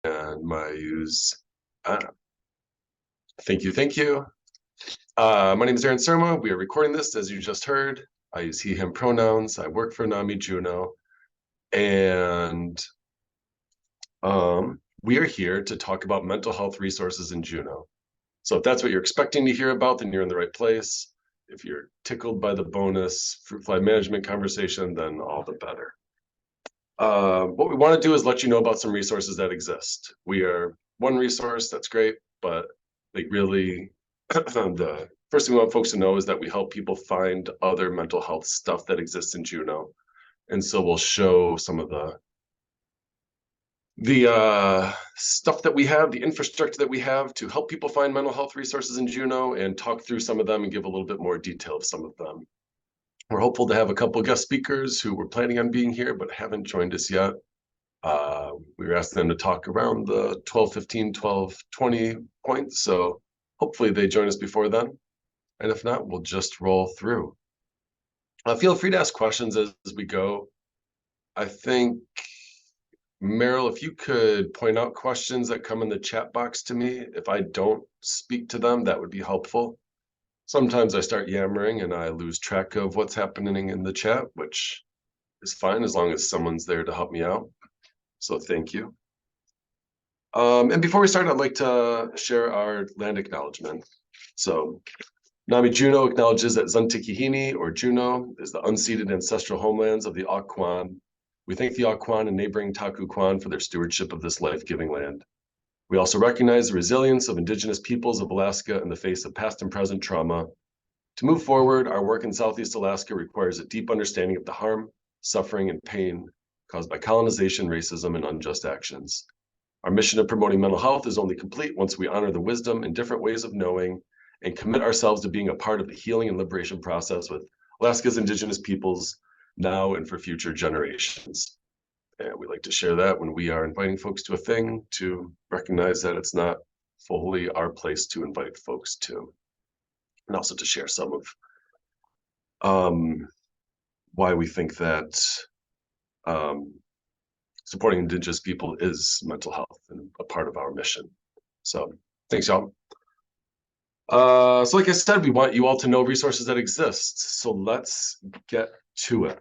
and my use. Uh, Thank you, thank you. My name is Aaron Surma. We are recording this, as you just heard. I use he, him pronouns. I work for NAMI Juneau, and we are here to talk about mental health resources in Juneau. So if that's what you're expecting to hear about, then you're in the right place. If you're tickled by the bonus fruit fly management conversation, then all the better. What we want to do is let you know about some resources that exist. We are one resource, that's great, but like really the first thing we want folks to know is that we help people find other mental health stuff that exists in Juneau. And so we'll show some of the stuff that we have, the infrastructure that we have to help people find mental health resources in Juneau and talk through some of them and give a little bit more detail of some of them. We're hopeful to have a couple guest speakers who were planning on being here but haven't joined us yet. We were asking them to talk around the 12:15, 12:20 point, so hopefully they join us before then. And if not, we'll just roll through. Feel free to ask questions as we go. I think, Meryl, if you could point out questions that come in the chat box to me, if I don't speak to them, that would be helpful. Sometimes I start yammering and I lose track of what's happening in the chat, which is fine as long as someone's there to help me out. So thank you. And before we start, I'd like to share our land acknowledgement. So NAMI Juneau acknowledges that Zuntikihini, or Juneau, is the unceded ancestral homelands of the Akwaan. We thank the Akwaan and neighboring Taku Kwan for their stewardship of this life-giving land. We also recognize the resilience of Indigenous peoples of Alaska in the face of past and present trauma. To move forward, our work in Southeast Alaska requires a deep understanding of the harm, suffering, and pain caused by colonization, racism, and unjust actions. Our mission of promoting mental health is only complete once we honor the wisdom and different ways of knowing and commit ourselves to being a part of the healing and liberation process with Alaska's Indigenous peoples now and for future generations. And we like to share that when we are inviting folks to a thing, to recognize that it's not fully our place to invite folks to. And also to share some of why we think that supporting Indigenous people is mental health and a part of our mission. So thanks, y'all. So like I said, we want you all to know resources that exist. So let's get to it.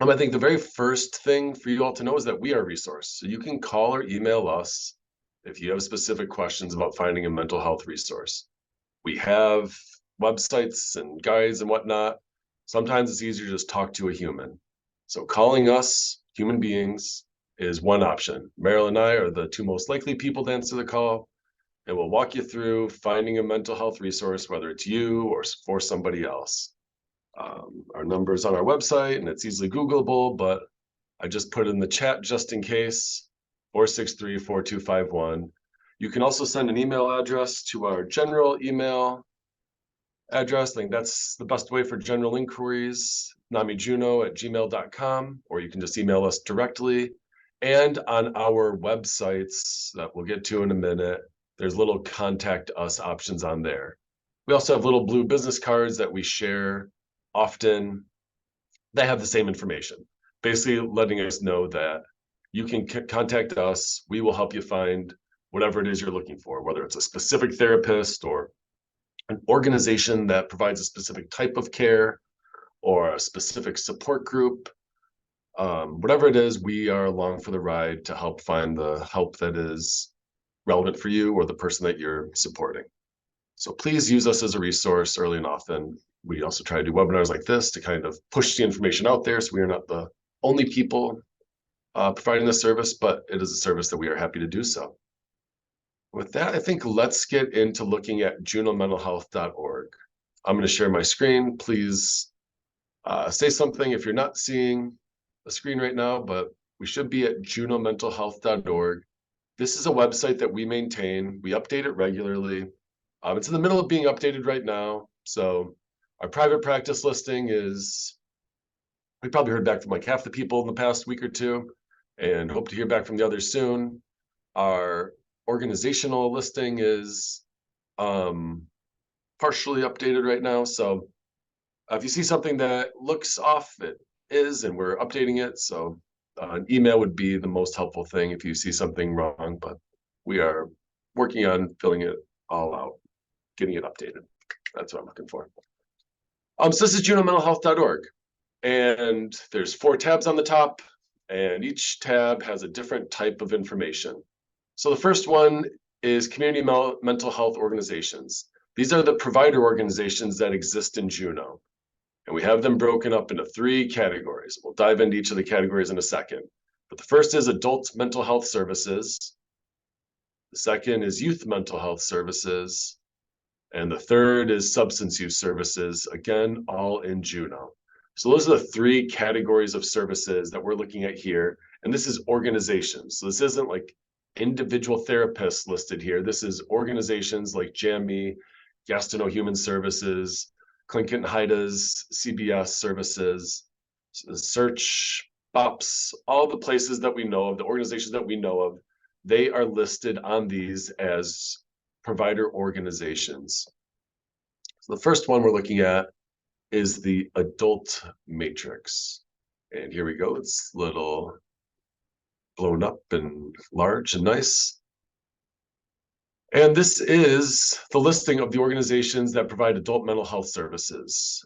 I think the very first thing for you all to know is that we are a resource. So you can call or email us if you have specific questions about finding a mental health resource. We have websites and guides and whatnot. Sometimes it's easier to just talk to a human. So calling us, human beings, is one option. Meryl and I are the two most likely people to answer the call, and we'll walk you through finding a mental health resource, whether it's you or for somebody else. Our number is on our website and it's easily Googleable, but I just put it in the chat just in case, 463-4251. You can also send an email address to our general email address. I think that's the best way for general inquiries, namijuno@gmail.com, or you can just email us directly. And on our websites that we'll get to in a minute, there's little contact us options on there. We also have little blue business cards that we share often that have the same information, basically letting us know that you can contact us. We will help you find whatever it is you're looking for, whether it's a specific therapist or an organization that provides a specific type of care or a specific support group. Whatever it is, we are along for the ride to help find the help that is relevant for you or the person that you're supporting. So please use us as a resource early and often. We also try to do webinars like this to kind of push the information out there, so we are not the only people providing this service, but it is a service that we are happy to do so. With that, I think let's get into looking at juneaumentalhealth.org. I'm going to share my screen. Please say something if you're not seeing the screen right now, but we should be at juneaumentalhealth.org. This is a website that we maintain. We update it regularly. It's in the middle of being updated right now. So our private practice listing is, we probably heard back from like half the people in the past week or two, and hope to hear back from the others soon. Our organizational listing is partially updated right now. So if you see something that looks off, it is, and we're updating it. So An email would be the most helpful thing if you see something wrong, but we are working on filling it all out, getting it updated. That's what I'm looking for. So this is JuneauMentalHealth.org, and there's 4 tabs on the top, and each tab has a different type of information. So the first one is community mental health organizations. These are the provider organizations that exist in Juneau. And we have them broken up into 3 categories. We'll dive into each of the categories in a second. But the first is adult mental health services. The second is youth mental health services. And the third is substance use services, again, all in Juneau. So those are the 3 categories of services that we're looking at here. And this is organizations. So this isn't like individual therapists listed here. This is organizations like JAMI, Gastineau Human Services, Clinton Haida's CBS services, Search, BOPS, all the places that we know of, the organizations that we know of, they are listed on these as provider organizations. So the first one we're looking at is the adult matrix. And here we go. It's a little blown up and large and nice. And this is the listing of the organizations that provide adult mental health services.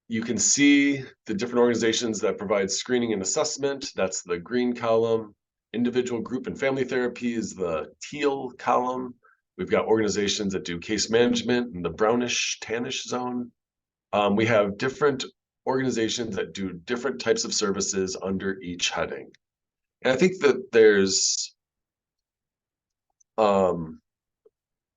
You can see the different organizations that provide screening and assessment. That's the green column. Individual, group, and family therapy is the teal column. We've got organizations that do case management in the brownish, tannish zone. We have different organizations that do different types of services under each heading. And I think that there's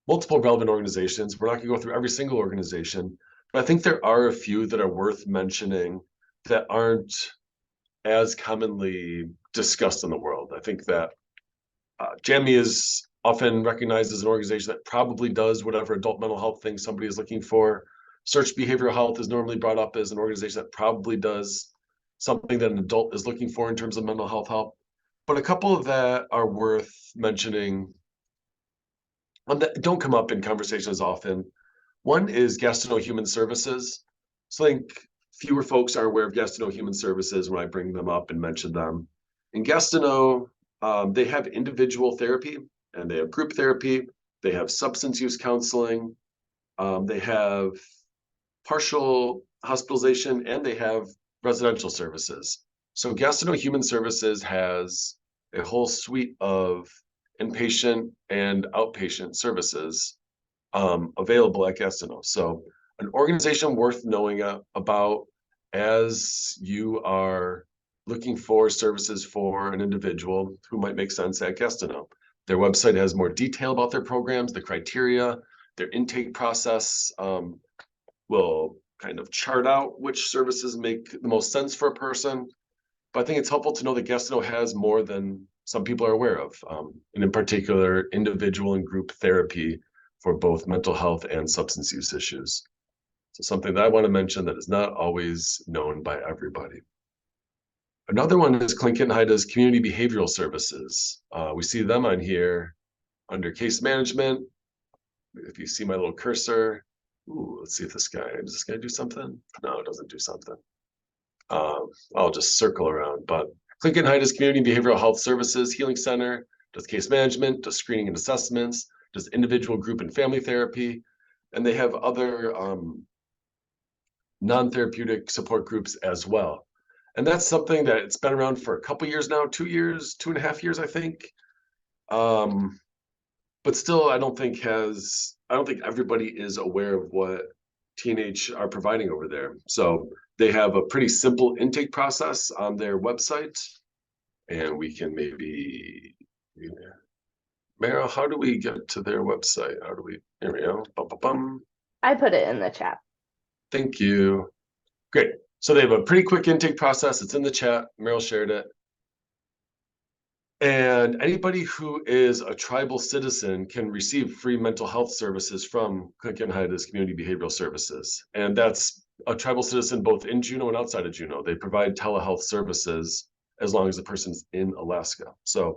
multiple relevant organizations. We're not going to go through every single organization, but I think there are a few that are worth mentioning that aren't as commonly discussed in the world. I think that JAMI is often recognized as an organization that probably does whatever adult mental health thing somebody is looking for. Search Behavioral Health is normally brought up as an organization that probably does something that an adult is looking for in terms of mental health help. But a couple of that are worth mentioning that don't come up in conversations often. One is Gastineau Human Services. So I think fewer folks are aware of Gastineau Human Services when I bring them up and mention them. In Gastineau, they have individual therapy and they have group therapy. They have substance use counseling. They have partial hospitalization, and they have residential services. So Gastineau Human Services has a whole suite of inpatient and outpatient services available at Gastineau. So an organization worth knowing about as you are looking for services for an individual who might make sense at Gastineau. Their website has more detail about their programs, the criteria, their intake process will kind of chart out which services make the most sense for a person. But I think it's helpful to know that Gastineau has more than some people are aware of, and in particular, individual and group therapy for both mental health and substance use issues. So something that I want to mention that is not always known by everybody. Another one is Clinton Haida's Community Behavioral Services. We see them on here under case management. If you see my little cursor, ooh, let's see if does this guy do something? No, it doesn't do something. I'll just circle around, but Clinton Haida's Community Behavioral Health Services Healing Center does case management, does screening and assessments, does individual, group, and family therapy, and they have other non-therapeutic support groups as well. And that's something that it's been around for a couple years now, 2 years, 2.5 years, I think. But still, I don't think everybody is aware of what TNH are providing over there. So they have a pretty simple intake process on their website, and we can maybe, Meryl, how do we get to their website? Here we go. I put it in the chat. Thank you. Great. So they have a pretty quick intake process. It's in the chat. Meryl shared it. And anybody who is a tribal citizen can receive free mental health services from Clinton Haida's Community Behavioral Services. And that's a tribal citizen both in Juneau and outside of Juneau. They provide telehealth services as long as the person's in Alaska. So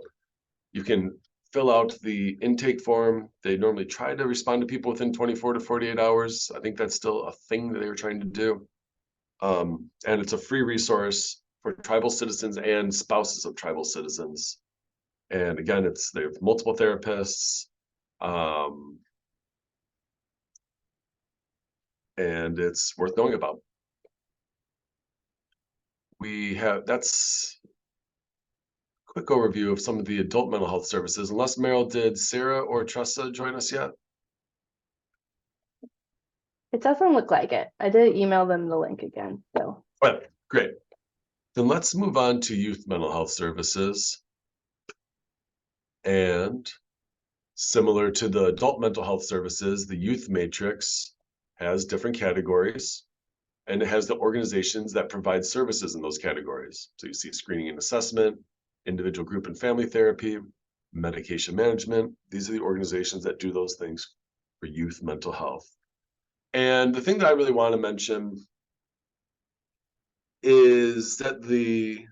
you can fill out the intake form. They normally try to respond to people within 24 to 48 hours. I think that's still a thing that they were trying to do. And it's a free resource for tribal citizens and spouses of tribal citizens. And again, they have multiple therapists. And it's worth knowing about. That's a quick overview of some of the adult mental health services. Unless Meryl, did Sarah or Tressa join us yet? It doesn't look like it. I did email them the link again, so. Well, great. Then let's move on to youth mental health services. And similar to the adult mental health services, the youth matrix has different categories, and it has the organizations that provide services in those categories. So you see screening and assessment, individual group and family therapy, medication management. These are the organizations that do those things for youth mental health. And the thing that I really want to mention is that the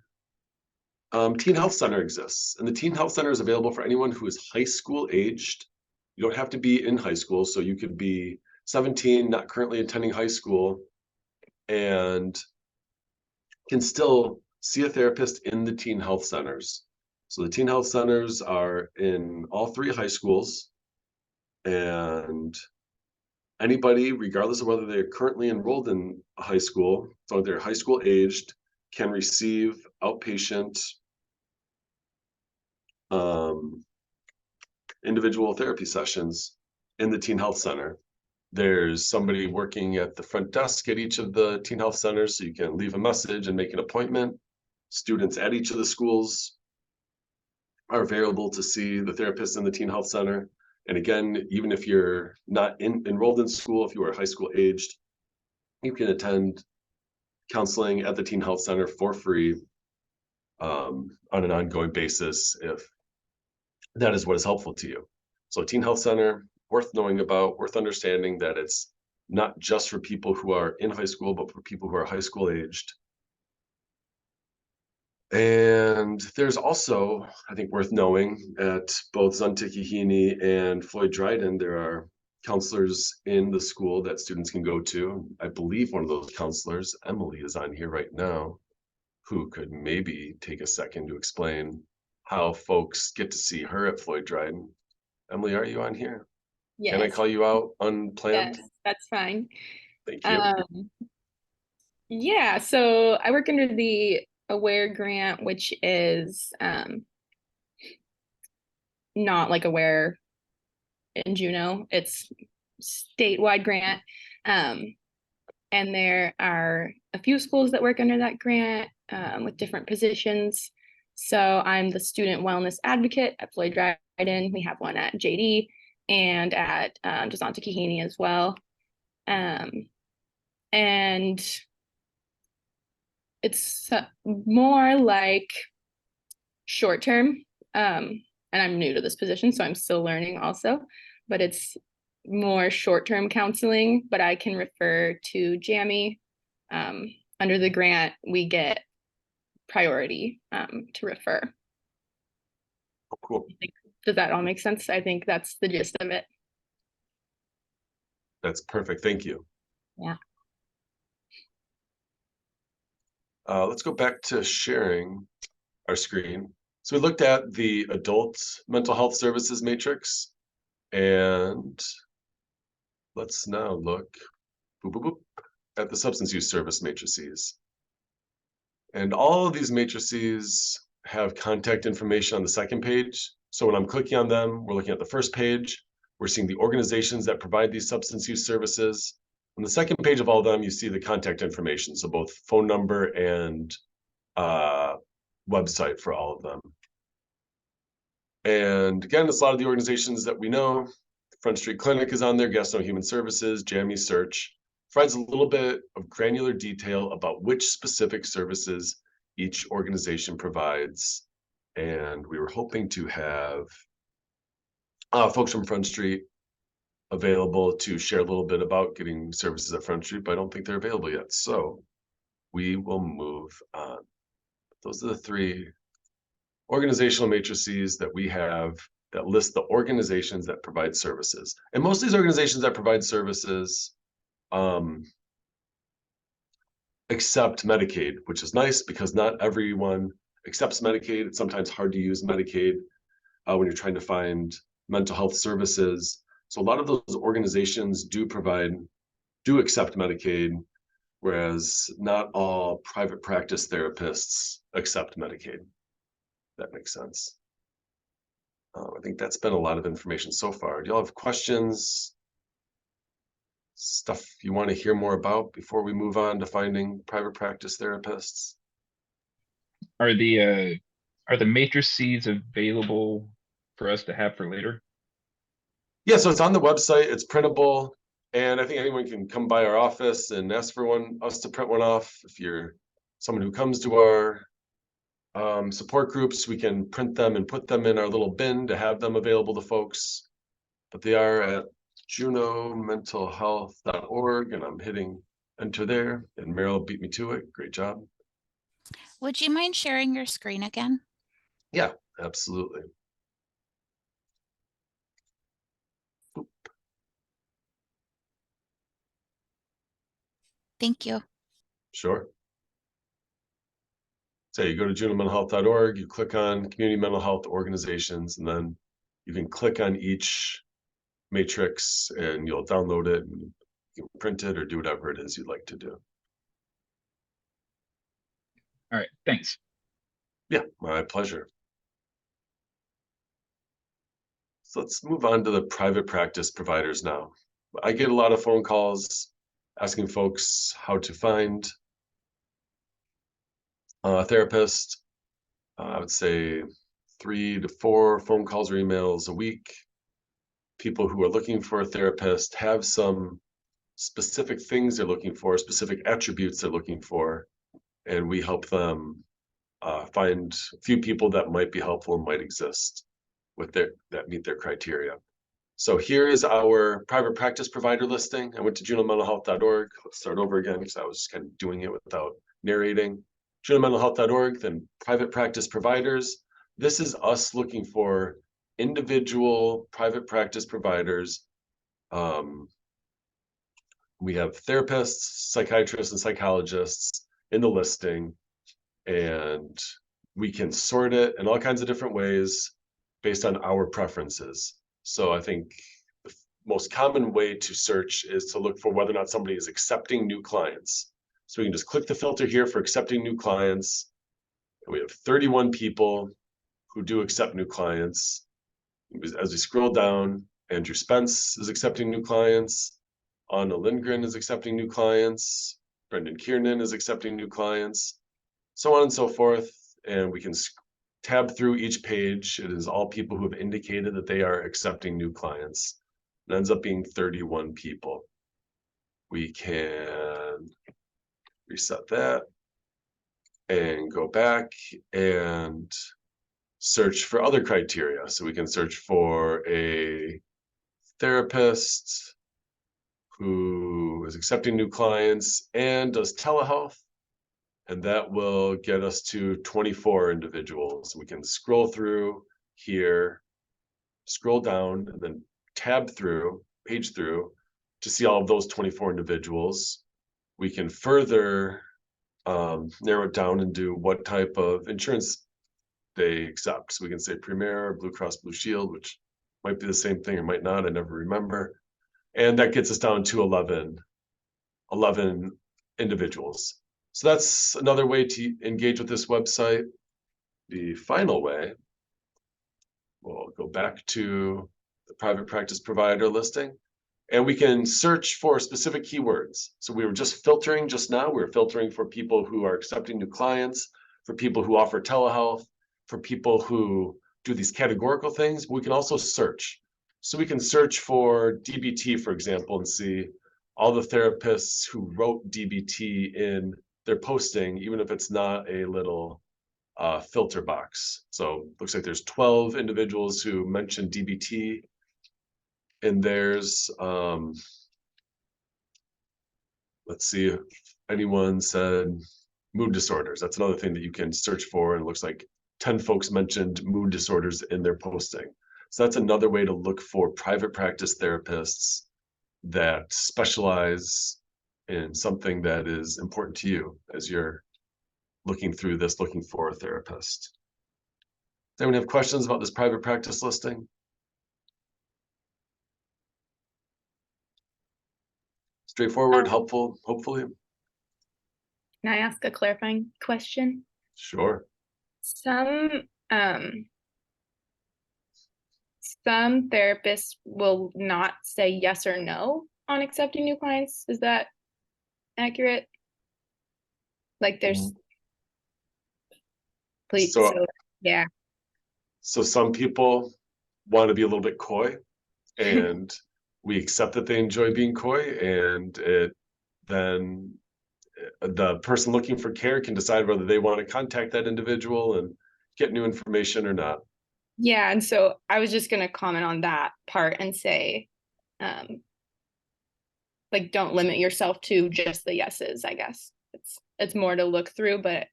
Teen Health Center exists, and the Teen Health Center is available for anyone who is high school aged. You don't have to be in high school, so you could be 17, not currently attending high school, and can still see a therapist in the Teen Health Centers. So the Teen Health Centers are in all 3 high schools, and anybody, regardless of whether they're currently enrolled in a high school, so they're high school aged, can receive outpatient individual therapy sessions in the Teen Health Center. There's somebody working at the front desk at each of the Teen Health Centers, so you can leave a message and make an appointment. Students at each of the schools are available to see the therapist in the Teen Health Center. And again, even if you're not enrolled in school, if you are high school aged, you can attend counseling at the Teen Health Center for free on an ongoing basis if that is what is helpful to you. So Teen Health Center, worth knowing about, worth understanding that it's not just for people who are in high school, but for people who are high school aged. And there's also, I think, worth knowing at both Xantikahini and Floyd Dryden, there are counselors in the school that students can go to. I believe one of those counselors, Emily, is on here right now, who could maybe take a second to explain how folks get to see her at Floyd Dryden. Emily, are you on here? Yes. Can I call you out unplanned? Yes, that's fine. Thank you. Yeah, so I work under the AWARE grant, which is not like AWARE in Juneau. It's statewide grant. And there are a few schools that work under that grant with different positions. So I'm the student wellness advocate at Floyd Dryden. We have one at JD and at Xantikahini as well. And it's more like short term. And I'm new to this position, so I'm still learning also, but it's more short-term counseling, but I can refer to Jamie. Under the grant, we get priority to refer. Cool. Does that all make sense? I think that's the gist of it. That's perfect. Thank you. Yeah. Let's go back to sharing our screen. So we looked at the adult mental health services matrix, and let's now look at the substance use service matrices. And all of these matrices have contact information on the second page. So when I'm clicking on them, we're looking at the first page. We're seeing the organizations that provide these substance use services. On the second page of all of them, you see the contact information. So both phone number and website for all of them. And again, it's a lot of the organizations that we know. Front Street Clinic is on there, Gaston Human Services, Jamie Search. Provides a little bit of granular detail about which specific services each organization provides. And we were hoping to have folks from Front Street available to share a little bit about getting services at Front Street, but I don't think they're available yet. So we will move on. Those are the 3 organizational matrices that we have that list the organizations that provide services. And most of these organizations that provide services accept Medicaid, which is nice because not everyone accepts Medicaid. It's sometimes hard to use Medicaid when you're trying to find mental health services. So a lot of those organizations do accept Medicaid, whereas not all private practice therapists accept Medicaid. That makes sense. I think that's been a lot of information so far. Do y'all have questions? Stuff you want to hear more about before we move on to finding private practice therapists? Are the matrices available for us to have for later? Yeah, so it's on the website, it's printable, and I think anyone can come by our office and ask for us to print one off. If you're someone who comes to our support groups, we can print them and put them in our little bin to have them available to folks. But they are at juneaumentalhealth.org, and I'm hitting enter there, and Meryl beat me to it. Great job. Would you mind sharing your screen again? Yeah, absolutely. Thank you. Sure. So you go to juneaumentalhealth.org, you click on community mental health organizations, and then you can click on each matrix and you'll download it and you can print it or do whatever it is you'd like to do. All right, thanks. Yeah, my pleasure. So let's move on to the private practice providers now. I get a lot of phone calls asking folks how to find a therapist. I would say 3 to 4 phone calls or emails a week. People who are looking for a therapist have some specific things they're looking for, specific attributes they're looking for, and we help them find a few people that might be helpful and might exist with that meet their criteria. So here is our private practice provider listing. I went to juneaumentalhealth.org. Let's start over again because I was just kind of doing it without narrating. juneaumentalhealth.org, then private practice providers. This is us looking for individual private practice providers. We have therapists, psychiatrists, and psychologists in the listing, and we can sort it in all kinds of different ways based on our preferences. So I think the most common way to search is to look for whether or not somebody is accepting new clients. So we can just click the filter here for accepting new clients. And we have 31 people who do accept new clients. As we scroll down, Andrew Spence is accepting new clients. Anna Lindgren is accepting new clients. Brendan Kiernan is accepting new clients, so on and so forth. And we can tab through each page. It is all people who have indicated that they are accepting new clients. It ends up being 31 people. We can reset that and go back and search for other criteria. So we can search for a therapist who is accepting new clients and does telehealth, and that will get us to 24 individuals. We can scroll through here, scroll down, and then tab through, page through to see all of those 24 individuals. We can further narrow it down and do what type of insurance they accept. So we can say Premier, Blue Cross Blue Shield, which might be the same thing or might not, I never remember. And that gets us down to 11 individuals. So that's another way to engage with this website. The final way, we'll go back to the private practice provider listing, and we can search for specific keywords. So we were just filtering just now. We were filtering for people who are accepting new clients, for people who offer telehealth, for people who do these categorical things. But we can also search. So we can search for DBT, for example, and see all the therapists who wrote DBT in their posting, even if it's not a little filter box. So looks like there's 12 individuals who mentioned DBT in theirs. Let's see if anyone said mood disorders. That's another thing that you can search for, and it looks like 10 folks mentioned mood disorders in their posting. So that's another way to look for private practice therapists that specialize and something that is important to you as you're looking through this, looking for a therapist. Does anyone have questions about this private practice listing? Straightforward, helpful, hopefully. Can I ask a clarifying question? Sure. Some therapists will not say yes or no on accepting new clients. Is that accurate? Like there's please, So, so yeah. so some people want to be a little bit coy, and we accept that they enjoy being coy, and then the person looking for care can decide whether they want to contact that individual and get new information or not. Yeah, and so I was just gonna comment on that part and say, like, don't limit yourself to just the yeses, I guess. It's more to look through, but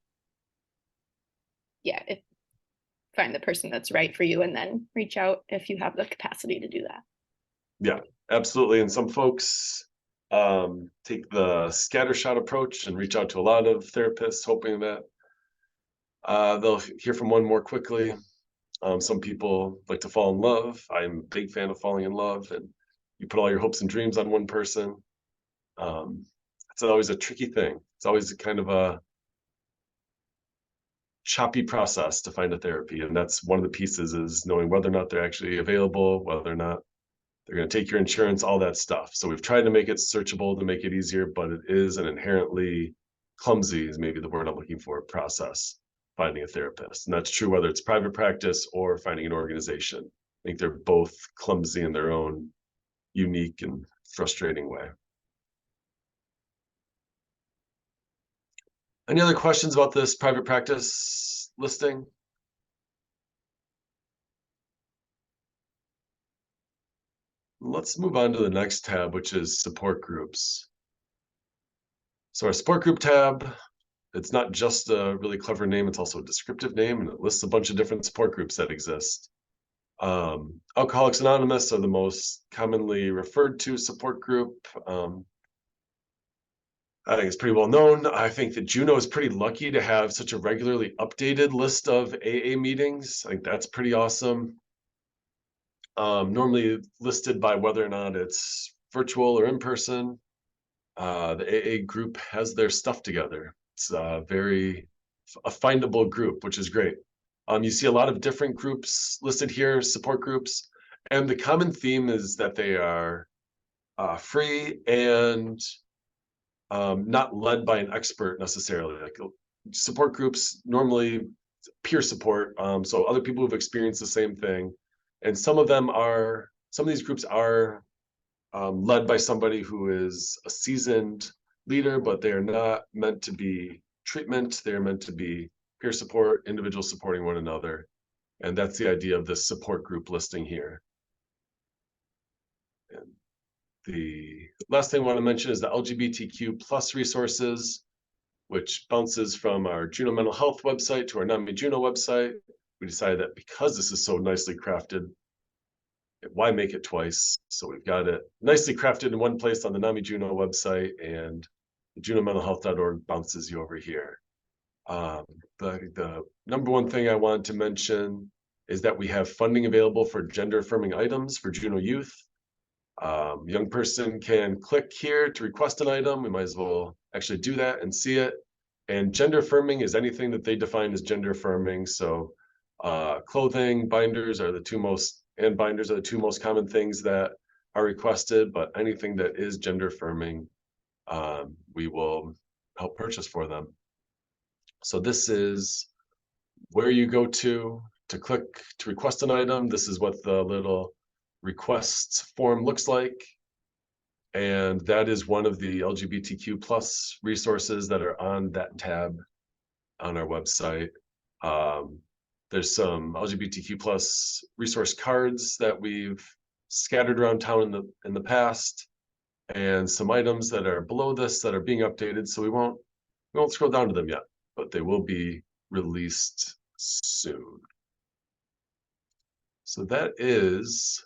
yeah, find the person that's right for you and then reach out if you have the capacity to do that. Yeah, absolutely. And some folks take the scattershot approach and reach out to a lot of therapists, hoping that they'll hear from one more quickly. Some people like to fall in love. I'm a big fan of falling in love, and you put all your hopes and dreams on one person. It's always a tricky thing. It's always kind of a choppy process to find a therapy, and that's one of the pieces, is knowing whether or not they're actually available, whether or not they're going to take your insurance, all that stuff. So we've tried to make it searchable to make it easier, but it is an inherently clumsy, is maybe the word I'm looking for, process, finding a therapist. And that's true whether it's private practice or finding an organization. I think they're both clumsy in their own unique and frustrating way. Any other questions about this private practice listing? Let's move on to the next tab, which is support groups. So our support group tab, it's not just a really clever name, it's also a descriptive name, and it lists a bunch of different support groups that exist. Alcoholics Anonymous are the most commonly referred to support group. I think it's pretty well known. I think that Juneau is pretty lucky to have such a regularly updated list of AA meetings. I think that's pretty awesome. Normally listed by whether or not it's virtual or in person. The AA group has their stuff together. It's a findable group, which is great. You see a lot of different groups listed here, support groups, and the common theme is that they are free and not led by an expert necessarily. Like support groups, normally peer support, so other people who've experienced the same thing, and some of these groups are led by somebody who is a seasoned leader, but they are not meant to be treatment. They're meant to be peer support, individuals supporting one another. And that's the idea of this support group listing here. And the last thing I want to mention is the LGBTQ plus resources, which bounces from our Juneau mental health website to our NAMI Juneau website. We decided that because this is so nicely crafted, why make it twice? So we've got it nicely crafted in one place on the NAMI Juneau website, and the JuneauMentalHealth.org bounces you over here. The number one thing I want to mention is that we have funding available for gender affirming items for Juneau youth. Young person can click here to request an item. We might as well actually do that and see it. And gender affirming is anything that they define as gender affirming. So clothing, binders are the two most common things that are requested, but anything that is gender affirming, we will help purchase for them. So this is where you go to click to request an item. This is what the little request form looks like. And that is one of the LGBTQ plus resources that are on that tab on our website. There's some LGBTQ plus resource cards that we've scattered around town in the past, and some items that are below this that are being updated. So we won't scroll down to them yet, but they will be released soon. So that is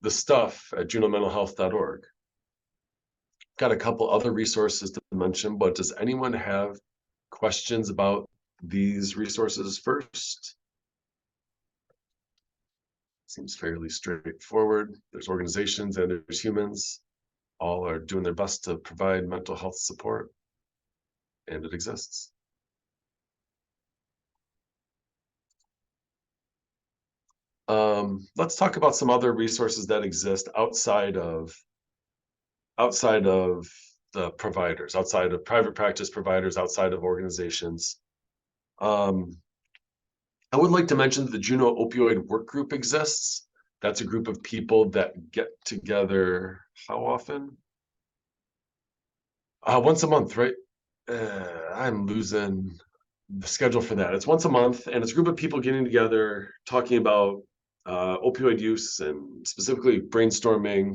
the stuff at JuneauMentalHealth.org. got a couple other resources to mention, but does anyone have questions about these resources first? Seems fairly straightforward. There's organizations and there's humans. All are doing their best to provide mental health support, and it exists. Let's talk about some other resources that exist outside of the providers, outside of private practice providers, outside of organizations. I would like to mention that the Juneau Opioid Work Group exists. That's a group of people that get together, how often? Once a month, right? I'm losing the schedule for that. It's once a month, and it's a group of people getting together, talking about opioid use and specifically brainstorming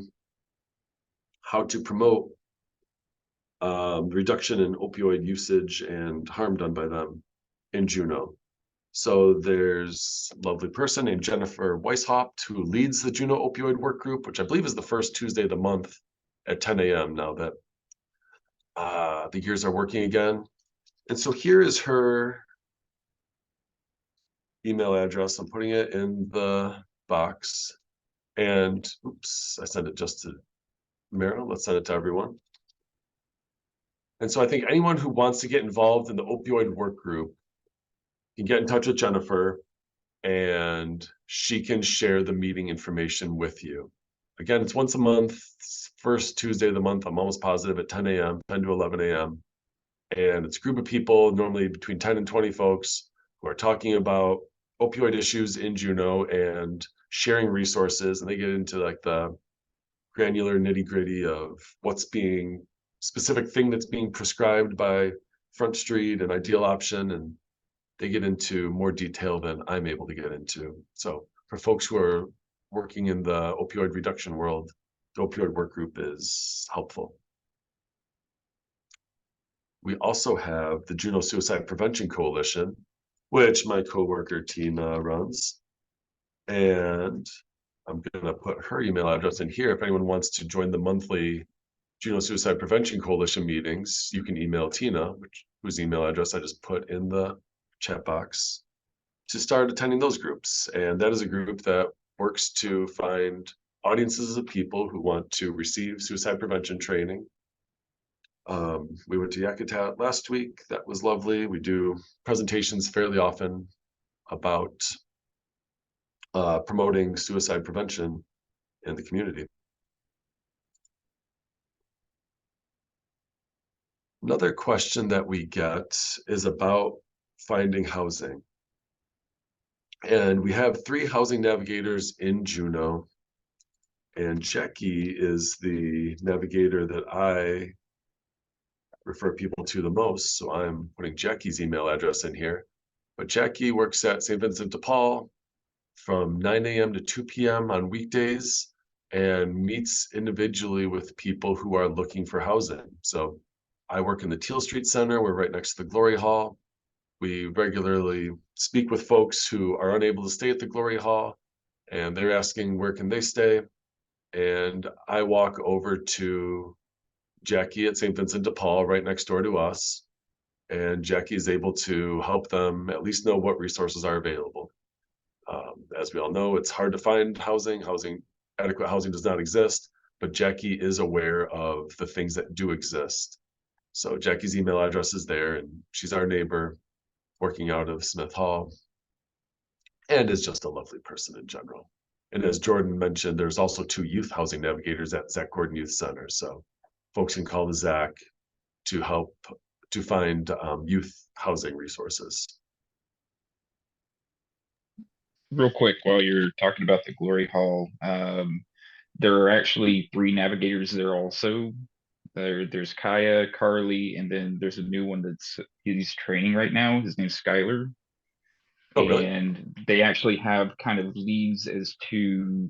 how to promote reduction in opioid usage and harm done by them in Juneau. So there's a lovely person named Jennifer Weishaupt who leads the Juneau Opioid Work Group, which I believe is the first Tuesday of the month at 10 a.m. now that the gears are working again. And so here is her email address. I'm putting it in the box. And oops, I sent it just to Meryl. Let's send it to everyone. And so I think anyone who wants to get involved in the opioid work group can get in touch with Jennifer, and she can share the meeting information with you. Again, it's once a month, first Tuesday of the month. I'm almost positive at 10 a.m., 10 to 11 a.m. And it's a group of people, normally between 10 and 20 folks, who are talking about opioid issues in Juneau and sharing resources. And they get into like the granular nitty gritty of what's being specific thing that's being prescribed by Front Street and Ideal Option. And they get into more detail than I'm able to get into. So for folks who are working in the opioid reduction world, the opioid work group is helpful. We also have the Juneau Suicide Prevention Coalition, which my coworker Tina runs. And I'm gonna put her email address in here. If anyone wants to join the monthly Juneau Suicide Prevention Coalition meetings, you can email Tina, whose email address I just put in the chat box, to start attending those groups. And that is a group that works to find audiences of people who want to receive suicide prevention training. We went to Yakutat last week. That was lovely. We do presentations fairly often about promoting suicide prevention in the community. Another question that we get is about finding housing. And we have 3 housing navigators in Juneau. And Jackie is the navigator that I refer people to the most. So I'm putting Jackie's email address in here. But Jackie works at St. Vincent de Paul from 9 a.m. to 2 p.m. on weekdays and meets individually with people who are looking for housing. So I work in the Teal Street Center. We're right next to the Glory Hall. We regularly speak with folks who are unable to stay at the Glory Hall, and they're asking where can they stay. And I walk over to Jackie at St. Vincent de Paul, right next door to us. And Jackie is able to help them at least know what resources are available. As we all know, it's hard to find housing. Adequate housing does not exist, but Jackie is aware of the things that do exist. So Jackie's email address is there, and she's our neighbor working out of Smith Hall, and is just a lovely person in general. And as Jordan mentioned, there's also 2 youth housing navigators at Zach Gordon Youth Center. So folks can call the Zach to help to find youth housing resources. Real quick, while you're talking about the Glory Hall, there are actually 3 navigators there also. There's Kaya, Carly, and then there's a new one he's training right now. His name's Skylar. Oh, really? And they actually have kind of leads as to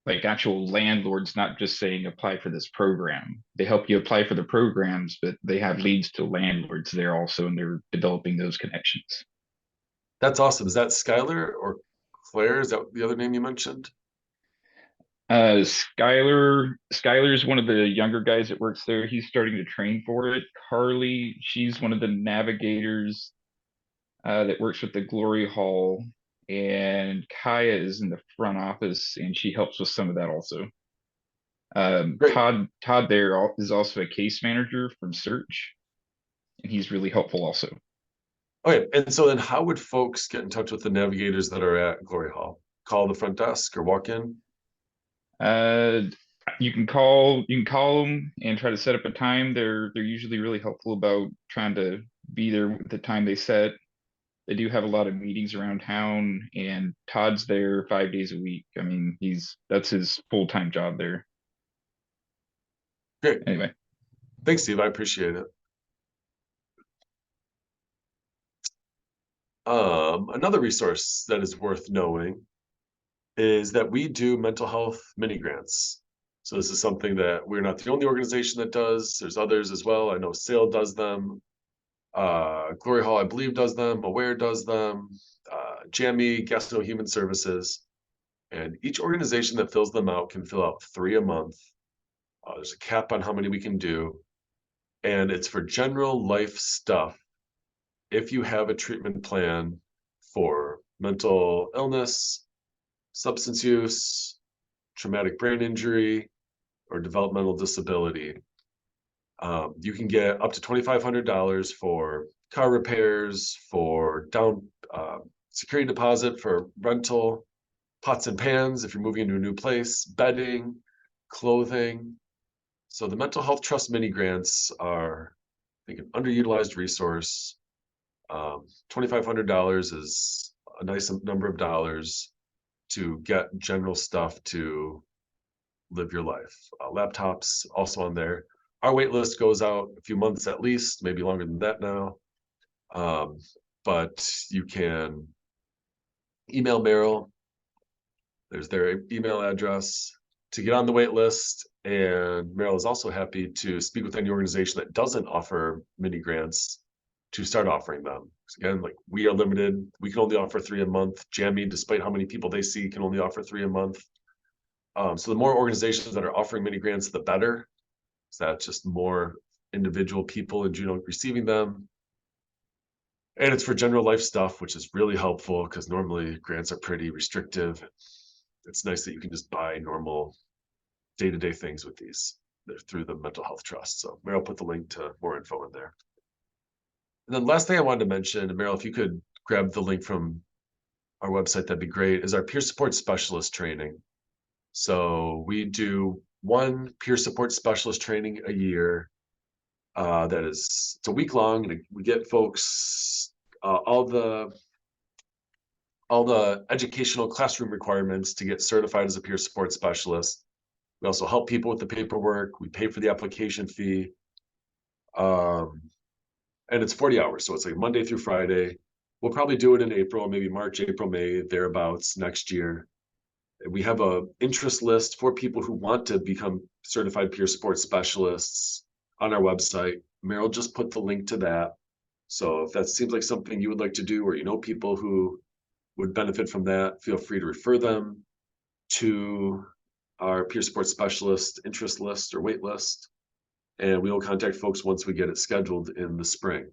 like actual landlords, not just saying apply for this program. They help you apply for the programs, but they have leads to landlords there also, and they're developing those connections. That's awesome. Is that Skylar or Claire? Is that the other name you mentioned? Skylar is one of the younger guys that works there. He's starting to train for it. Carly, she's one of the navigators that works with the Glory Hall, and Kaya is in the front office, and she helps with some of that also. Great. Todd there is also a case manager from Search, and he's really helpful also. Okay, and so then how would folks get in touch with the navigators that are at Glory Hall? Call the front desk or walk in? Uh, you can call them and try to set up a time. They're usually really helpful about trying to be there with the time they set. They do have a lot of meetings around town, and Todd's there 5 days a week. I mean, that's his full-time job there. Great. Anyway, Thanks, Steve. I appreciate it. Another resource that is worth knowing is that we do mental health mini grants. So this is something that we're not the only organization that does. There's others as well. I know SAIL does them. Glory Hall, I believe, does them. Aware does them. Jammy, Gastro Human Services. And each organization that fills them out can fill out 3 a month. There's a cap on how many we can do. And it's for general life stuff. If you have a treatment plan for mental illness, substance use, traumatic brain injury, or developmental disability, you can get up to $2,500 for car repairs, for down security deposit for rental, pots and pans if you're moving into a new place, bedding, clothing. So the mental health trust mini grants are, I think, an underutilized resource. $2,500 is a nice number of dollars to get general stuff to live your life. Laptops also on there. Our wait list goes out a few months at least, maybe longer than that now. But you can email Merrill. There's their email address to get on the wait list. And Merrill is also happy to speak with any organization that doesn't offer mini grants to start offering them. Again, like, we are limited. We can only offer 3 a month. Jammy, despite how many people they see, can only offer 3 a month. So the more organizations that are offering mini grants, the better. So that's just more individual people in Juneau receiving them. And it's for general life stuff, which is really helpful because normally grants are pretty restrictive. It's nice that you can just buy normal day-to-day things with these. They're through the mental health trust. So Meryl put the link to more info in there. And then last thing I wanted to mention, and Meryl, if you could grab the link from our website, that'd be great, is our peer support specialist training. So we do 1 peer support specialist training a year. It's a week long, and we get folks all the educational classroom requirements to get certified as a peer support specialist. We also help people with the paperwork. We pay for the application fee. And it's 40 hours. So it's like Monday through Friday. We'll probably do it in April, maybe March, April, May, thereabouts next year. We have a interest list for people who want to become certified peer support specialists on our website. Meryl just put the link to that. So if that seems like something you would like to do, or you know people who would benefit from that, feel free to refer them to our peer support specialist interest list or wait list. And we will contact folks once we get it scheduled in the spring.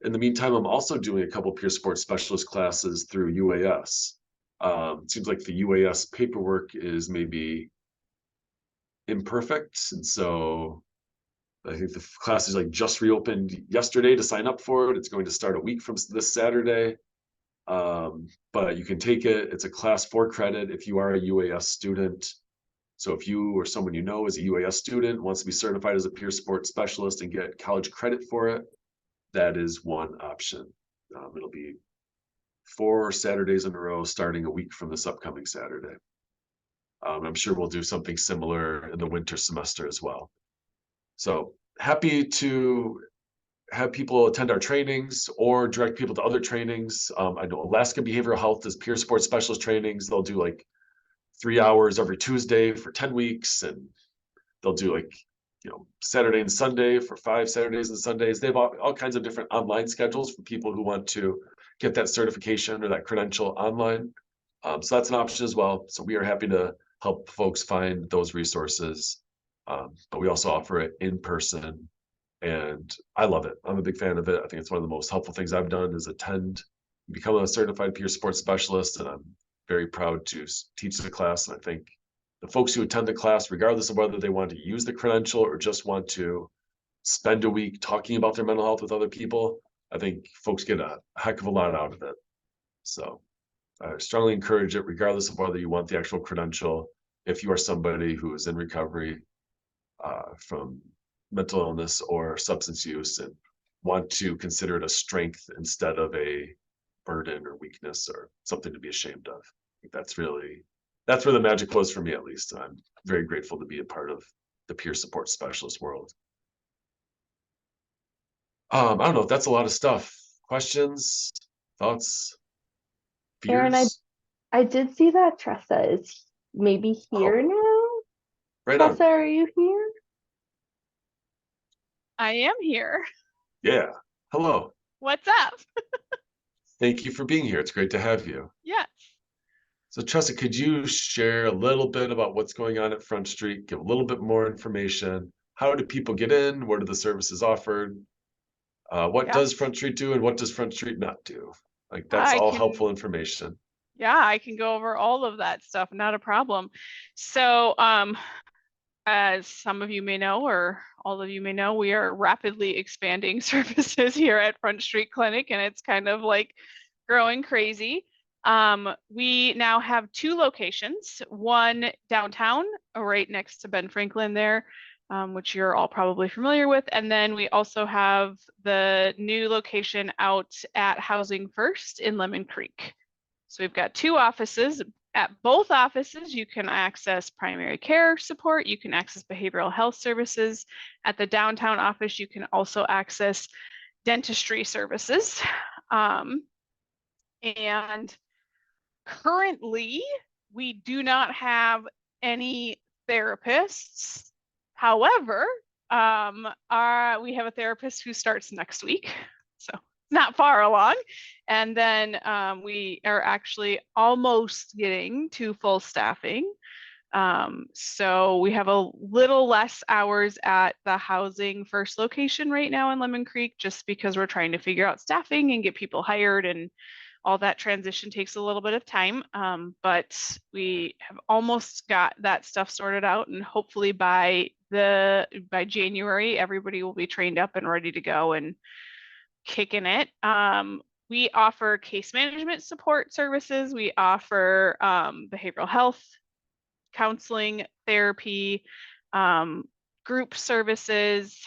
In the meantime, I'm also doing a couple peer support specialist classes through UAS. It seems like the UAS paperwork is maybe imperfect. And so I think the class is like just reopened yesterday to sign up for it. It's going to start a week from this Saturday. But you can take it. It's a class 4 credit if you are a UAS student. So if you or someone you know is a UAS student, wants to be certified as a peer support specialist and get college credit for it, that is one option. It'll be 4 Saturdays in a row, starting a week from this upcoming Saturday. I'm sure we'll do something similar in the winter semester as well. So happy to have people attend our trainings or direct people to other trainings. I know Alaska Behavioral Health does peer support specialist trainings. They'll do like 3 hours every Tuesday for 10 weeks. And they'll do like, Saturday and Sunday for 5 Saturdays and Sundays. They have all kinds of different online schedules for people who want to get that certification or that credential online. So that's an option as well. So we are happy to help folks find those resources. But we also offer it in person, and I love it. I'm a big fan of it. I think it's one of the most helpful things I've done is become a certified peer support specialist, and I'm very proud to teach the class. And I think the folks who attend the class, regardless of whether they want to use the credential or just want to spend a week talking about their mental health with other people, I think folks get a heck of a lot out of it. So I strongly encourage it, regardless of whether you want the actual credential. If you are somebody who is in recovery from mental illness or substance use and want to consider it a strength instead of a burden or weakness or something to be ashamed of. I think that's where the magic was for me, at least. I'm very grateful to be a part of the peer support specialist world. I don't know if that's a lot of stuff. Questions, thoughts, Aaron, fears? I did see that Tressa is maybe here Oh, now. right on. Tressa, are you here? I am here. Yeah. Hello. What's up? Thank you for being here. It's great to have you. Yes. So Tressa, could you share a little bit about what's going on at Front Street? Give a little bit more information. How do people get in? What are the services offered? What does Yes. Front Street do and what does Front Street not do? Like that's I all can- helpful information. Yeah, I can go over all of that stuff, not a problem. So, as some of you may know, or all of you may know, we are rapidly expanding services here at Front Street Clinic, and it's kind of like growing crazy. We now have 2 locations, one downtown, right next to Ben Franklin there, which you're all probably familiar with. And then we also have the new location out at Housing First in Lemon Creek. So we've got 2 offices. At both offices, you can access primary care support, you can access behavioral health services. At the downtown office, you can also access dentistry services. And currently, we do not have any therapists. However, we have a therapist who starts next week, so not far along. And then we are actually almost getting to full staffing. So we have a little less hours at the Housing First location right now in Lemon Creek, just because we're trying to figure out staffing and get people hired, and all that transition takes a little bit of time. But we have almost got that stuff sorted out, and hopefully by January, everybody will be trained up and ready to go and kicking it. We offer case management support services. We offer behavioral health, counseling, therapy, group services.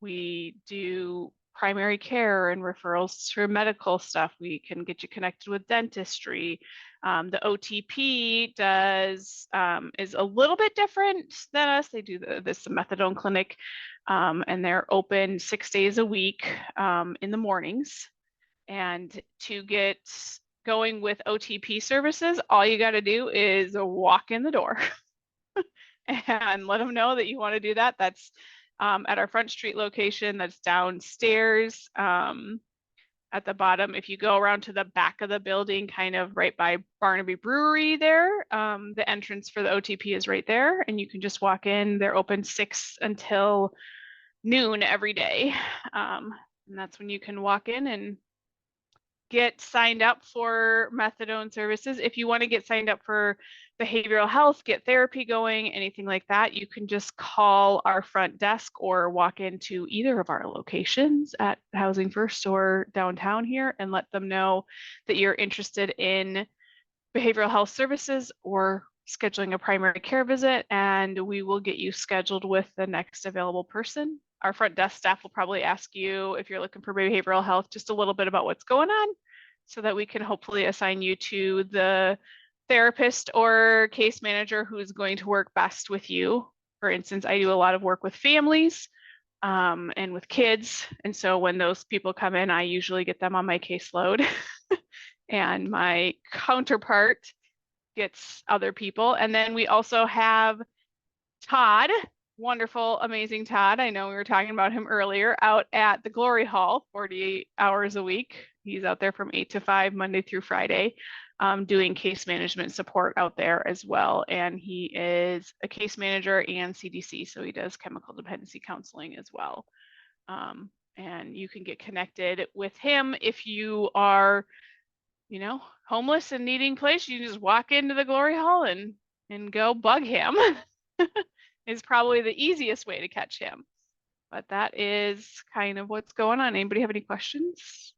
We do primary care and referrals for medical stuff. We can get you connected with dentistry. The OTP is a little bit different than us. They do this methadone clinic, and they're open 6 days a week in the mornings. And to get going with OTP services, all you got to do is walk in the door and let them know that you want to do that. That's at our Front Street location. That's downstairs at the bottom. If you go around to the back of the building, kind of right by Barnaby Brewery there, the entrance for the OTP is right there, and you can just walk in. They're open 6 until noon every day. And that's when you can walk in and get signed up for methadone services. If you want to get signed up for behavioral health, get therapy going, anything like that, you can just call our front desk or walk into either of our locations at Housing First or downtown here and let them know that you're interested in behavioral health services or scheduling a primary care visit, and we will get you scheduled with the next available person. Our front desk staff will probably ask you, if you're looking for behavioral health, just a little bit about what's going on so that we can hopefully assign you to the therapist or case manager who's going to work best with you. For instance, I do a lot of work with families and with kids. And so when those people come in, I usually get them on my caseload and my counterpart gets other people. And then we also have Todd, wonderful, amazing Todd. I know we were talking about him earlier, out at the Glory Hall, 48 hours a week. He's out there from 8 to 5, Monday through Friday. doing case management support out there as well. And he is a case manager and CDC, so he does chemical dependency counseling as well. And you can get connected with him if you are, you know, homeless and needing place. You just walk into the Glory Hall and go bug him. Is probably the easiest way to catch him. But that is kind of what's going on. Anybody have any questions?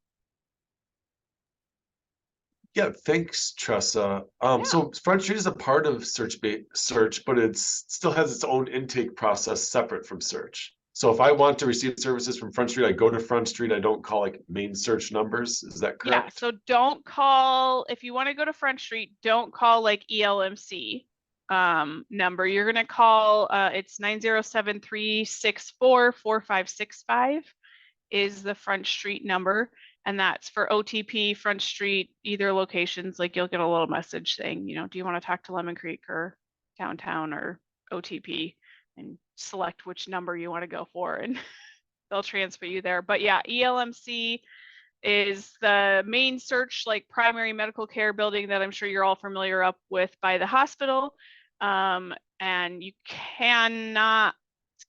Yeah, thanks, Tressa. So Front Street is a part of Search, but it still has its own intake process separate from Search. So if I want to receive services from Front Street, I go to Front Street. I don't call like main search numbers. Is that correct? Yeah, so don't call, if you want to go to Front Street, don't call like ELMC number. You're going to call, it's 907-364-4565 is the Front Street number. And that's for OTP, Front Street, either locations. Like you'll get a little message saying, you know, do you want to talk to Lemon Creek or downtown or OTP, and select which number you want to go for, and they'll transfer you there. But yeah, ELMC is the main search, like primary medical care building that I'm sure you're all familiar up with by the hospital. And you cannot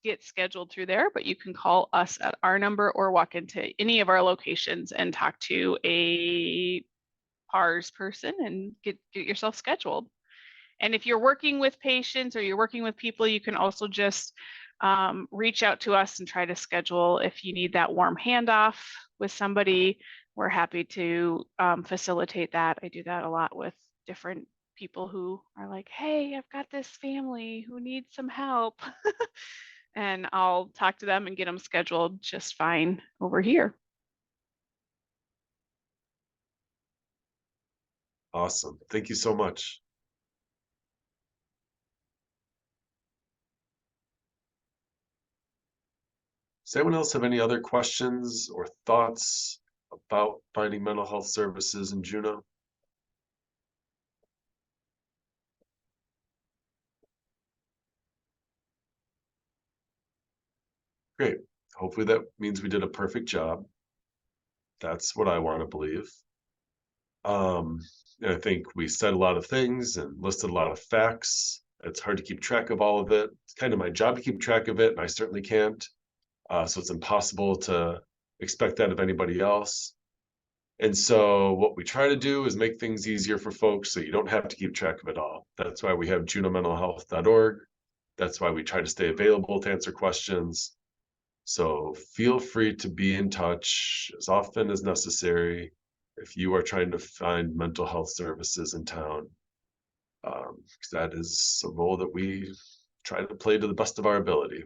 get scheduled through there, but you can call us at our number or walk into any of our locations and talk to a PARS person and get yourself scheduled. And if you're working with patients or you're working with people, you can also just reach out to us and try to schedule if you need that warm handoff with somebody. We're happy to facilitate that. I do that a lot with different people who are like, hey, I've got this family who needs some help. And I'll talk to them and get them scheduled just fine over here. Awesome. Thank you so much. Does anyone else have any other questions or thoughts about finding mental health services in Juneau? Great. Hopefully that means we did a perfect job. That's what I want to believe. And I think we said a lot of things and listed a lot of facts. It's hard to keep track of all of it. It's kind of my job to keep track of it, and I certainly can't. So it's impossible to expect that of anybody else. And so what we try to do is make things easier for folks so you don't have to keep track of it all. That's why we have juneaumentalhealth.org. That's why we try to stay available to answer questions. So feel free to be in touch as often as necessary if you are trying to find mental health services in town. That is a role that we try to play to the best of our ability.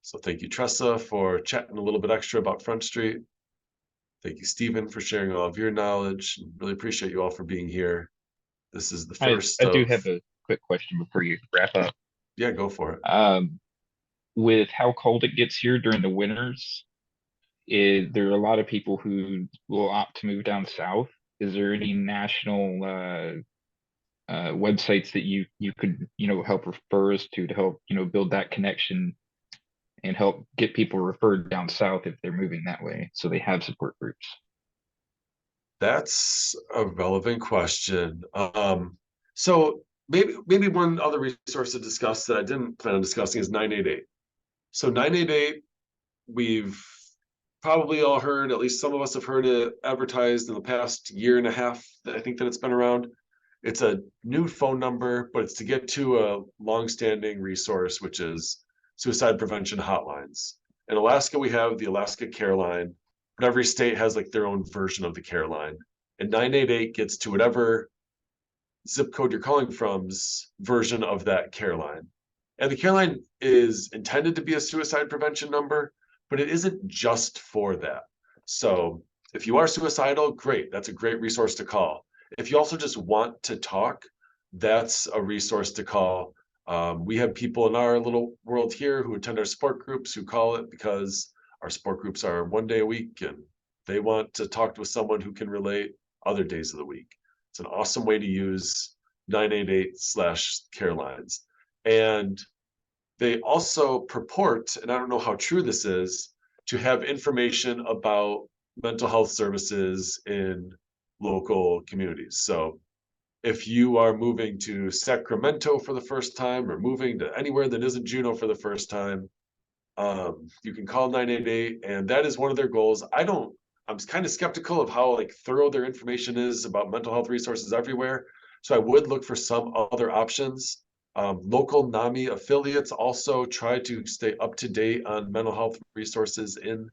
So thank you, Tressa, for chatting a little bit extra about Front Street. Thank you, Stephen, for sharing all of your knowledge. Really appreciate you all for being here. This is the first I do have a quick question before you wrap up. Yeah, go for it. With how cold it gets here during the winters, there are a lot of people who will opt to move down south. Is there any national websites that you could, you know, help refer us to help, you know, build that connection and help get people referred down south if they're moving that way, so they have support groups? That's a relevant question. So maybe one other resource to discuss that I didn't plan on discussing is 988. So 988, we've probably all heard, at least some of us have heard it advertised in the past year and a half. I think that it's been around. It's a new phone number, but it's to get to a longstanding resource, which is suicide prevention hotlines. In Alaska, we have the Alaska Care Line, but every state has like their own version of the Care Line. And 988 gets to whatever zip code you're calling from's version of that Care Line. And the Care Line is intended to be a suicide prevention number, but it isn't just for that. So if you are suicidal, great. That's a great resource to call. If you also just want to talk, that's a resource to call. We have people in our little world here who attend our support groups who call it because our support groups are one day a week and they want to talk with someone who can relate other days of the week. It's an awesome way to use 988/care lines. And they also purport, and I don't know how true this is, to have information about mental health services in local communities. So if you are moving to Sacramento for the first time or moving to anywhere that isn't Juneau for the first time, you can call 988, and that is one of their goals. I'm kind of skeptical of how like thorough their information is about mental health resources everywhere. So I would look for some other options. Local NAMI affiliates also try to stay up to date on mental health resources in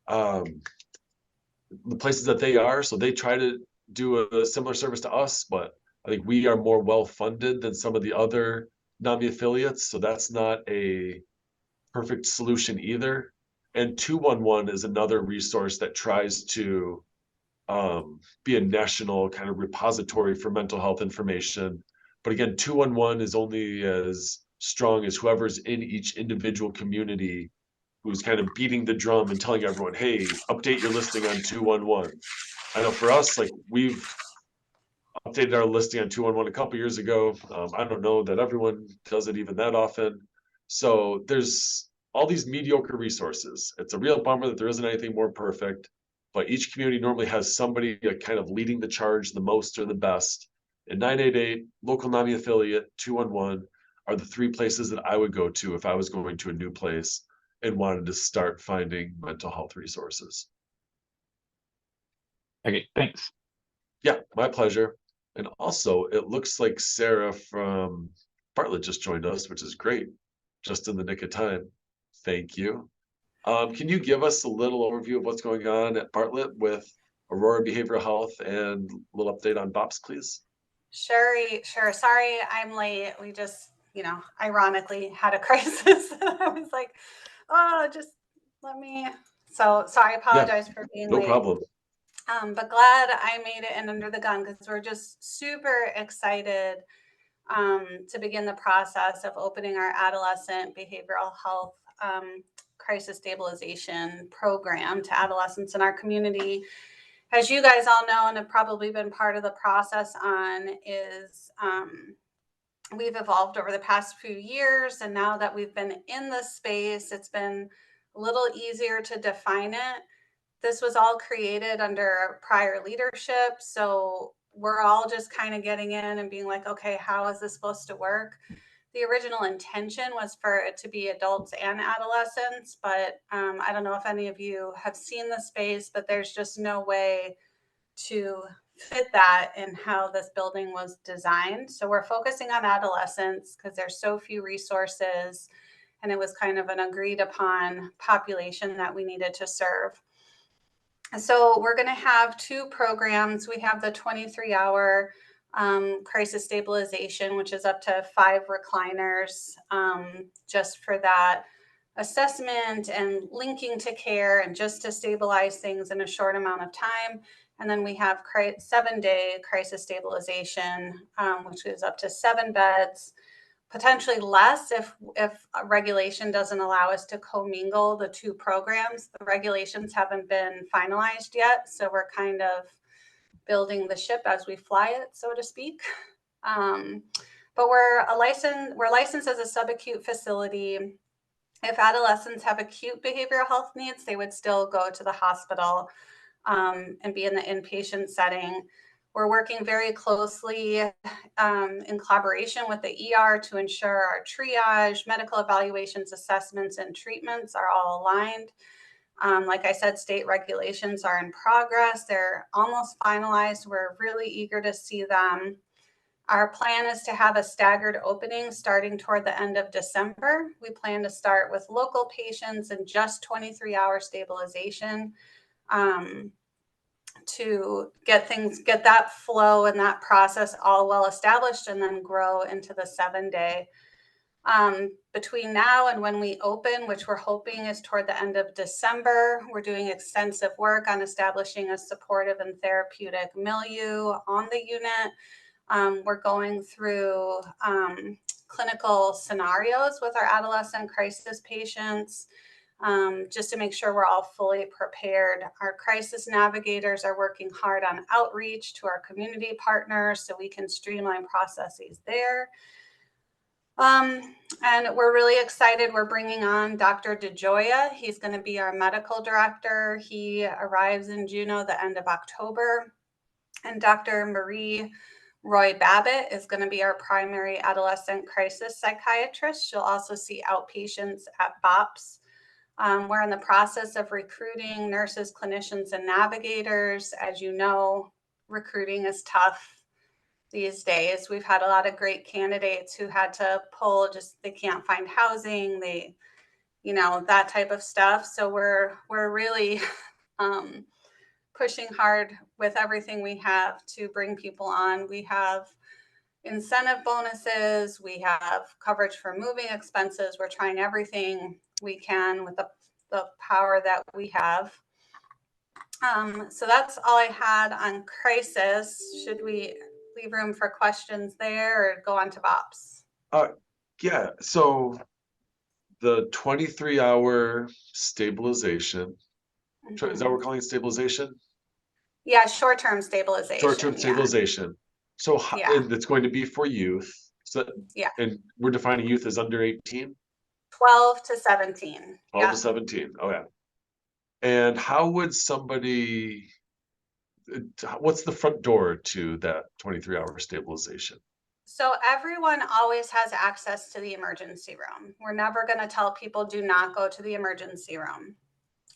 the places that they are. So they try to do a similar service to us, but I think we are more well funded than some of the other NAMI affiliates. So that's not a perfect solution either. And 211 is another resource that tries to be a national kind of repository for mental health information. But again, 211 is only as strong as whoever's in each individual community who's kind of beating the drum and telling everyone, hey, update your listing on 211. I know for us, like we've updated our listing on 211 a couple years ago. I don't know that everyone does it even that often. So there's all these mediocre resources. It's a real bummer that there isn't anything more perfect, but each community normally has somebody kind of leading the charge the most or the best. And 988, local NAMI affiliate, 211 are the three places that I would go to if I was going to a new place and wanted to start finding mental health resources. Okay, thanks. Yeah, my pleasure. And also, it looks like Sarah from Bartlett just joined us, which is great. Just in the nick of time. Thank you. Can you give us a little overview of what's going on at Bartlett with Aurora Behavioral Health and a little update on BOPS, please? Sure. Sorry, I'm late. We just, ironically had a crisis. I was like, oh, just let me. So I apologize for being No late. problem. But glad I made it in under the gun because we're just super excited to begin the process of opening our adolescent behavioral health crisis stabilization program to adolescents in our community. As you guys all know and have probably been part of the process on is we've evolved over the past few years. And now that we've been in the space, it's been a little easier to define it. This was all created under prior leadership. So we're all just kind of getting in and being like, okay, how is this supposed to work? The original intention was for it to be adults and adolescents, but I don't know if any of you have seen the space, but there's just no way to fit that in how this building was designed. So we're focusing on adolescents because there's so few resources, and it was kind of an agreed upon population that we needed to serve. So we're going to have two programs. We have the 23-hour crisis stabilization, which is up to 5 recliners just for that assessment and linking to care and just to stabilize things in a short amount of time. And then we have 7-day crisis stabilization, which is up to 7 beds, potentially less if regulation doesn't allow us to commingle the two programs. The regulations haven't been finalized yet, so we're kind of building the ship as we fly it, so to speak. But we're licensed as a subacute facility. If adolescents have acute behavioral health needs, they would still go to the hospital and be in the inpatient setting. We're working very closely in collaboration with the ER to ensure our triage, medical evaluations, assessments, and treatments are all aligned. Like I said, state regulations are in progress. They're almost finalized. We're really eager to see them. Our plan is to have a staggered opening starting toward the end of December. We plan to start with local patients and just 23-hour stabilization to get that flow and that process all well established, and then grow into the 7-day. Between now and when we open, which we're hoping is toward the end of December, we're doing extensive work on establishing a supportive and therapeutic milieu on the unit. We're going through clinical scenarios with our adolescent crisis patients, just to make sure we're all fully prepared. Our crisis navigators are working hard on outreach to our community partners so we can streamline processes there. And we're really excited. We're bringing on Dr. DeJoya. He's going to be our medical director. He arrives in Juneau the end of October. And Dr. Marie Roy Babbitt is going to be our primary adolescent crisis psychiatrist. She'll also see outpatients at BOPS. We're in the process of recruiting nurses, clinicians, and navigators. As you know, recruiting is tough these days. We've had a lot of great candidates who had to pull, just they can't find housing, they, you know, that type of stuff. So we're really pushing hard with everything we have to bring people on. We have incentive bonuses, we have coverage for moving expenses. We're trying everything we can with the power that we have. So that's all I had on crisis. Should we leave room for questions there or go on to BOPS? Yeah, so the 23-hour stabilization, is that what we're calling it, stabilization? Yeah, short-term stabilization. Short-term stabilization. So Yeah. and it's going to be for youth. So Yeah. And we're defining youth as under 18? 12 to 17. 12 to 17. Oh yeah. And how would somebody, what's the front door to that 23-hour stabilization? So everyone always has access to the emergency room. We're never going to tell people do not go to the emergency room.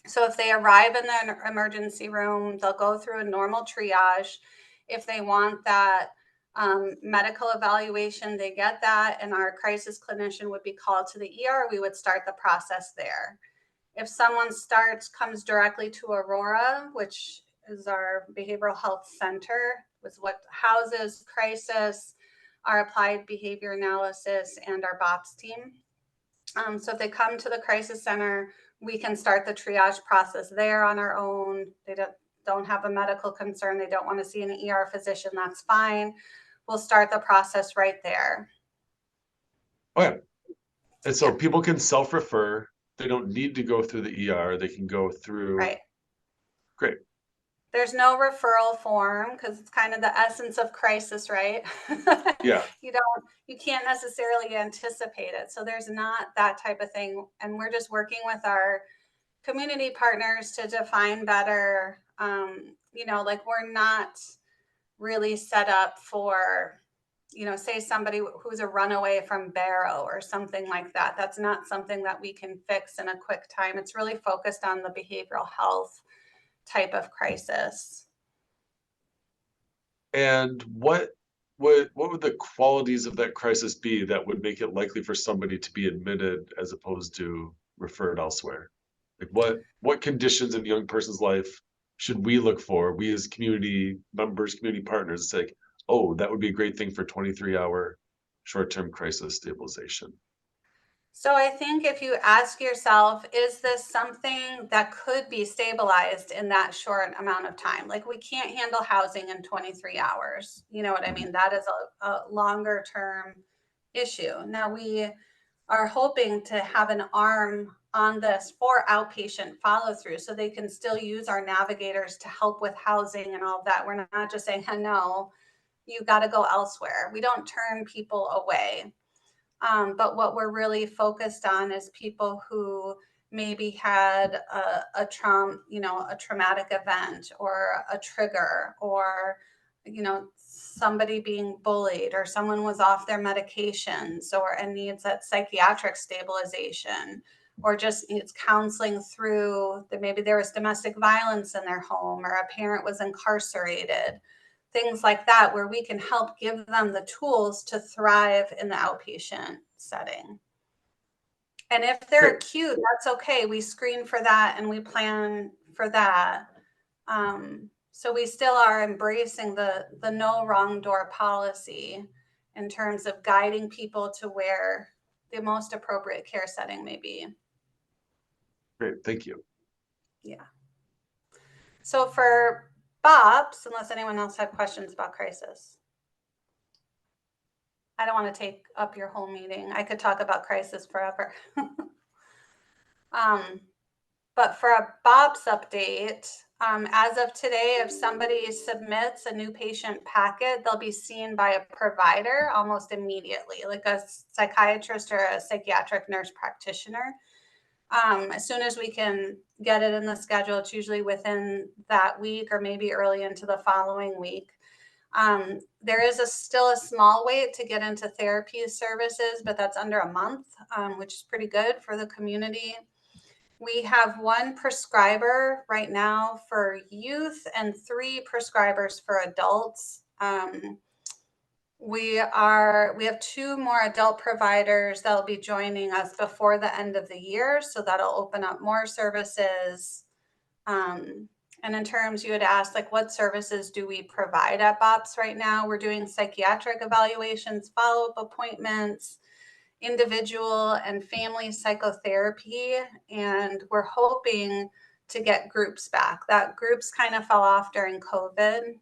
So if they arrive in the emergency room, they'll go through a normal triage. If they want that medical evaluation, they get that, and our crisis clinician would be called to the ER. We would start the process there. If someone comes directly to Aurora, which is our behavioral health center, was what houses crisis, our applied behavior analysis, and our BOPS team. So if they come to the crisis center, we can start the triage process there on our own. They don't have a medical concern. They don't want to see an ER physician. That's fine. We'll start the process right there. Okay. And so people can self-refer. They don't need to go through the ER. They can go through. Right. Great. There's no referral form because it's kind of the essence of crisis, right? Yeah. You can't necessarily anticipate it. So there's not that type of thing. And we're just working with our community partners to define better, like we're not really set up for, say somebody who's a runaway from Barrow or something like that. That's not something that we can fix in a quick time. It's really focused on the behavioral health type of crisis. And what would the qualities of that crisis be that would make it likely for somebody to be admitted as opposed to referred elsewhere? Like what conditions in a young person's life should we look for, we as community members, community partners, it's like, oh, that would be a great thing for 23-hour short-term crisis stabilization? So I think if you ask yourself, is this something that could be stabilized in that short amount of time? Like we can't handle housing in 23 hours. You know what I mean? That is a longer term issue. Now we are hoping to have an arm on this for outpatient follow through so they can still use our navigators to help with housing and all of that. We're not just saying, no, you got to go elsewhere. We don't turn people away. But what we're really focused on is people who maybe had a traumatic event or a trigger, or somebody being bullied, or someone was off their medications and needs that psychiatric stabilization, or just needs counseling through that. Maybe there was domestic violence in their home, or a parent was incarcerated. Things like that, where we can help give them the tools to thrive in the outpatient setting. And if they're acute, that's okay. We screen for that and we plan for that. So we still are embracing the no wrong door policy in terms of guiding people to where the most appropriate care setting may be. Great, thank you. Yeah. So for BOPS, unless anyone else had questions about crisis. I don't want to take up your whole meeting. I could talk about crisis forever. But for a BOPS update, as of today, if somebody submits a new patient packet, they'll be seen by a provider almost immediately, like a psychiatrist or a psychiatric nurse practitioner. As soon as we can get it in the schedule, it's usually within that week or maybe early into the following week. There is still a small wait to get into therapy services, but that's under a month, which is pretty good for the community. We have 1 prescriber right now for youth and 3 prescribers for adults. We have 2 more adult providers that'll be joining us before the end of the year, so that'll open up more services. And in terms, you had asked, like, what services do we provide at BOPS right now? We're doing psychiatric evaluations, follow-up appointments, individual and family psychotherapy, and we're hoping to get groups back. That groups kind of fell off during COVID.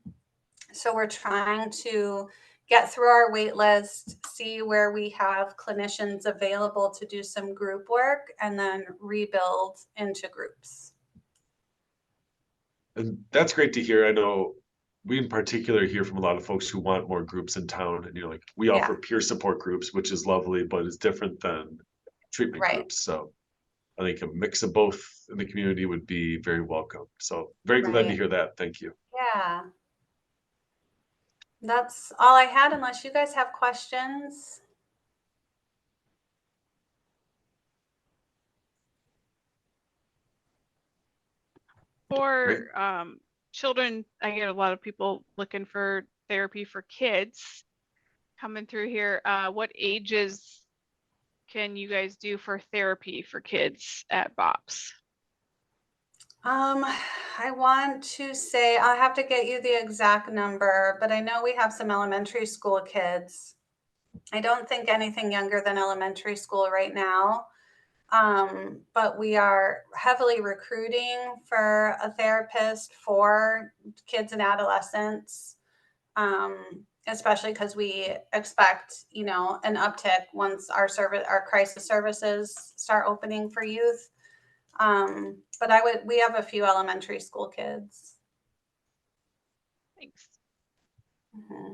So we're trying to get through our wait list, see where we have clinicians available to do some group work, and then rebuild into groups. And that's great to hear. I know we in particular hear from a lot of folks who want more groups in town, and like we offer peer support groups, which is lovely, but it's different than treatment groups. So I think a mix of both in the community would be very welcome. So very glad to hear that. Thank you. Yeah. That's all I had, unless you guys have questions. For children, I get a lot of people looking for therapy for kids coming through here. What ages can you guys do for therapy for kids at BOPS? I want to say, I'll have to get you the exact number, but I know we have some elementary school kids. I don't think anything younger than elementary school right now. But we are heavily recruiting for a therapist for kids and adolescents, especially because we expect, an uptick once our crisis services start opening for youth. But we have a few elementary school kids. Thanks. Mm-hmm.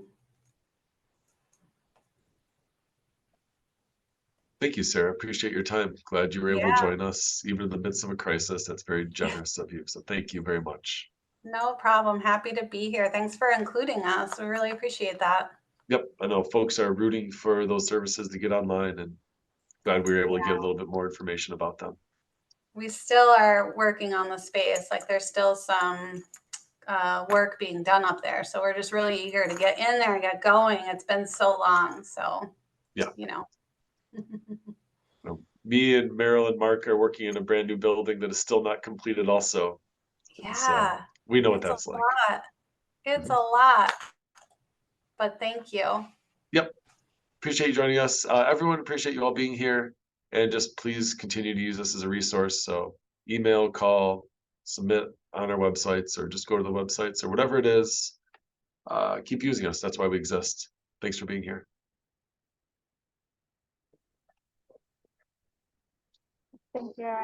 Thank you, Sarah. Appreciate your time. Glad you were able to join us, even in the midst of a crisis. That's very generous of you. So thank you very much. No problem. Happy to be here. Thanks for including us. We really appreciate that. Yep. I know folks are rooting for those services to get online, and glad we were able to get a little bit more information about them. We still are working on the space. Like, there's still some work being done up there. So we're just really eager to get in there and get going. It's been so long. So, Me and Meryl and Mark are working in a brand new building that is still not completed also. Yeah. So we know what that's like. It's a lot. But thank you. Yep. Appreciate you joining us. Everyone, appreciate you all being here. And just please continue to use this as a resource. So email, call, submit on our websites, or just go to the websites or whatever it is. Keep using us. That's why we exist. Thanks for being here. Thank you.